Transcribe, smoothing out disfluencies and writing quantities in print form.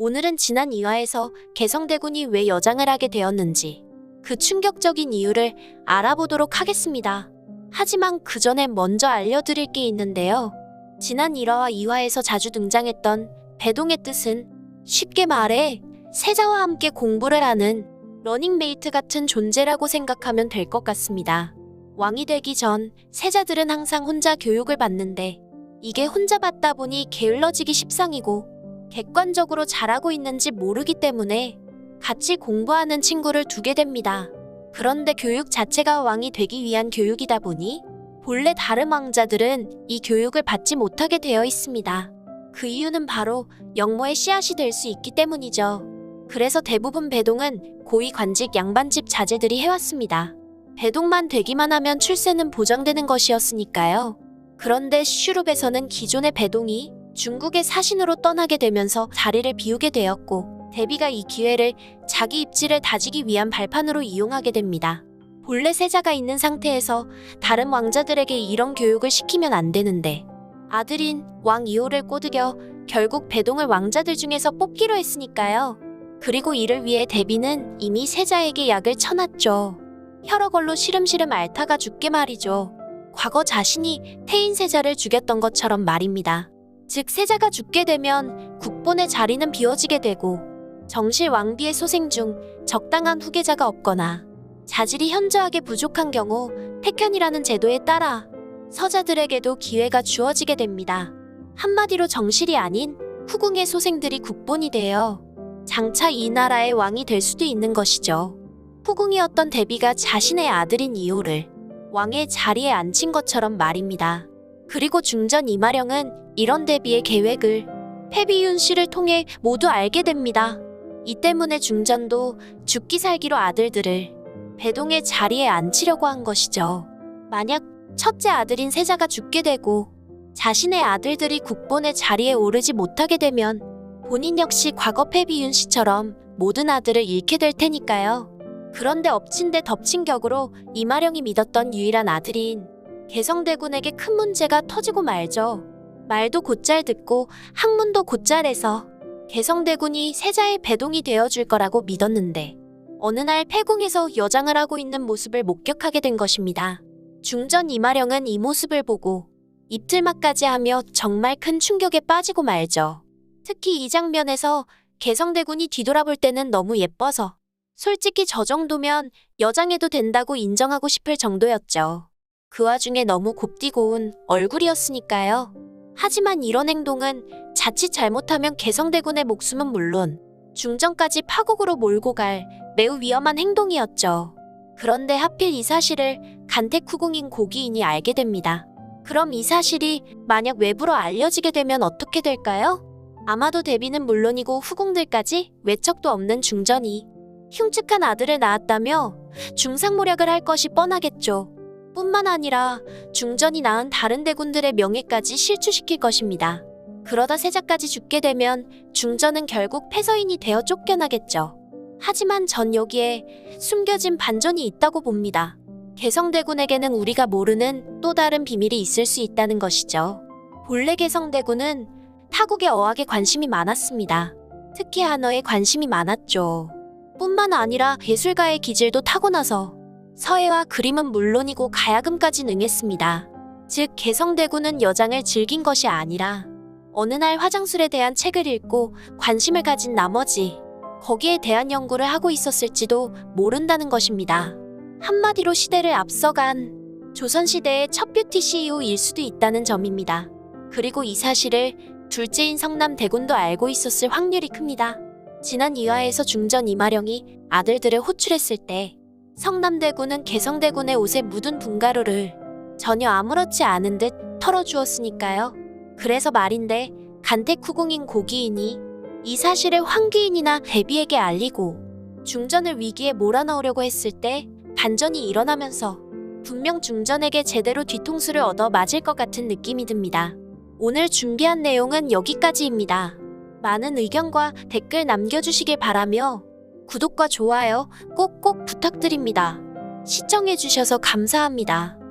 오늘은 지난 2화에서 개성대군이 왜 여장을 하게 되었는지 그 충격적인 이유를 알아보도록 하겠습니다. 하지만 그 전에 먼저 알려드릴 게 있는데요. 지난 1화와 2화에서 자주 등장했던 배동의 뜻은 쉽게 말해 세자와 함께 공부를 하는 러닝메이트 같은 존재라고 생각하면 될 것 같습니다. 왕이 되기 전 세자들은 항상 혼자 교육을 받는데 이게 혼자 받다 보니 게을러지기 십상이고 객관적으로 잘하고 있는지 모르기 때문에 같이 공부하는 친구를 두게 됩니다. 그런데 교육 자체가 왕이 되기 위한 교육이다 보니 본래 다른 왕자들은 이 교육을 받지 못하게 되어 있습니다. 그 이유는 바로 영모의 씨앗이 될 수 있기 때문이죠. 그래서 대부분 배동은 고위 관직 양반집 자제들이 해왔습니다. 배동만 되기만 하면 출세는 보장되는 것이었으니까요. 그런데 슈룹에서는 기존의 배동이 중국의 사신으로 떠나게 되면서 자리를 비우게 되었고 대비가 이 기회를 자기 입지를 다지기 위한 발판으로 이용하게 됩니다. 본래 세자가 있는 상태에서 다른 왕자들에게 이런 교육을 시키면 안 되는데 아들인 왕 이호를 꼬드겨 결국 배동을 왕자들 중에서 뽑기로 했으니까요. 그리고 이를 위해 대비는 이미 세자에게 약을 쳐놨죠. 혈어걸로 시름시름 앓다가 죽게 말이죠. 과거 자신이 태인 세자를 죽였던 것처럼 말입니다. 즉 세자가 죽게 되면 국본의 자리는 비워지게 되고 정실 왕비의 소생 중 적당한 후계자가 없거나 자질이 현저하게 부족한 경우 택현이라는 제도에 따라 서자들에게도 기회가 주어지게 됩니다. 한마디로 정실이 아닌 후궁의 소생들이 국본이 되어 장차 이 나라의 왕이 될 수도 있는 것이죠. 후궁이었던 대비가 자신의 아들인 이호를 왕의 자리에 앉힌 것처럼 말입니다. 그리고 중전 이마령은 이런 대비의 계획을 패비윤 씨를 통해 모두 알게 됩니다. 이 때문에 중전도 죽기 살기로 아들들을 배동의 자리에 앉히려고 한 것이죠. 만약 첫째 아들인 세자가 죽게 되고 자신의 아들들이 국본의 자리에 오르지 못하게 되면 본인 역시 과거 패비윤 씨처럼 모든 아들을 잃게 될 테니까요. 그런데 엎친 데 덮친 격으로 이마령이 믿었던 유일한 아들인 개성대군에게 큰 문제가 터지고 말죠. 말도 곧잘 듣고 학문도 곧잘 해서 개성대군이 세자의 배동이 되어줄 거라고 믿었는데 어느 날 패궁에서 여장을 하고 있는 모습을 목격하게 된 것입니다. 중전 이마령은 이 모습을 보고 입틀막까지 하며 정말 큰 충격에 빠지고 말죠. 특히 이 장면에서 개성대군이 뒤돌아볼 때는 너무 예뻐서 솔직히 저 정도면 여장해도 된다고 인정하고 싶을 정도였죠. 그 와중에 너무 곱디 고운 얼굴이었으니까요. 하지만 이런 행동은 자칫 잘못하면 개성대군의 목숨은 물론 중전까지 파국으로 몰고 갈 매우 위험한 행동이었죠. 그런데 하필 이 사실을 간택후궁인 고기인이 알게 됩니다. 그럼 이 사실이 만약 외부로 알려지게 되면 어떻게 될까요? 아마도 대비는 물론이고 후궁들까지 외척도 없는 중전이 흉측한 아들을 낳았다며 중상모략을 할 것이 뻔하겠죠. 뿐만 아니라 중전이 낳은 다른 대군들의 명예까지 실추시킬 것입니다. 그러다 세자까지 죽게 되면 중전은 결국 패서인이 되어 쫓겨나겠죠. 하지만 전 여기에 숨겨진 반전이 있다고 봅니다. 개성대군에게는 우리가 모르는 또 다른 비밀이 있을 수 있다는 것이죠. 본래 개성대군은 타국의 어학에 관심이 많았습니다. 특히 한어에 관심이 많았죠. 뿐만 아니라 예술가의 기질도 타고나서 서예와 그림은 물론이고 가야금까지 능했습니다. 즉 개성대군은 여장을 즐긴 것이 아니라 어느 날 화장술에 대한 책을 읽고 관심을 가진 나머지 거기에 대한 연구를 하고 있었을지도 모른다는 것입니다. 한마디로 시대를 앞서간 조선시대의 첫 뷰티 CEO일 수도 있다는 점입니다. 그리고 이 사실을 둘째인 성남대군도 알고 있었을 확률이 큽니다. 지난 2화에서 중전 이마령이 아들들을 호출했을 때 성남대군은 개성대군의 옷에 묻은 분가루를 전혀 아무렇지 않은 듯 털어주었으니까요. 그래서 말인데 간택후궁인 고기인이 이 사실을 황귀인이나 대비에게 알리고 중전을 위기에 몰아넣으려고 했을 때 반전이 일어나면서 분명 중전에게 제대로 뒤통수를 얻어 맞을 것 같은 느낌이 듭니다. 오늘 준비한 내용은 여기까지입니다. 많은 의견과 댓글 남겨주시길 바라며 구독과 좋아요 꼭꼭 부탁드립니다. 시청해주셔서 감사합니다.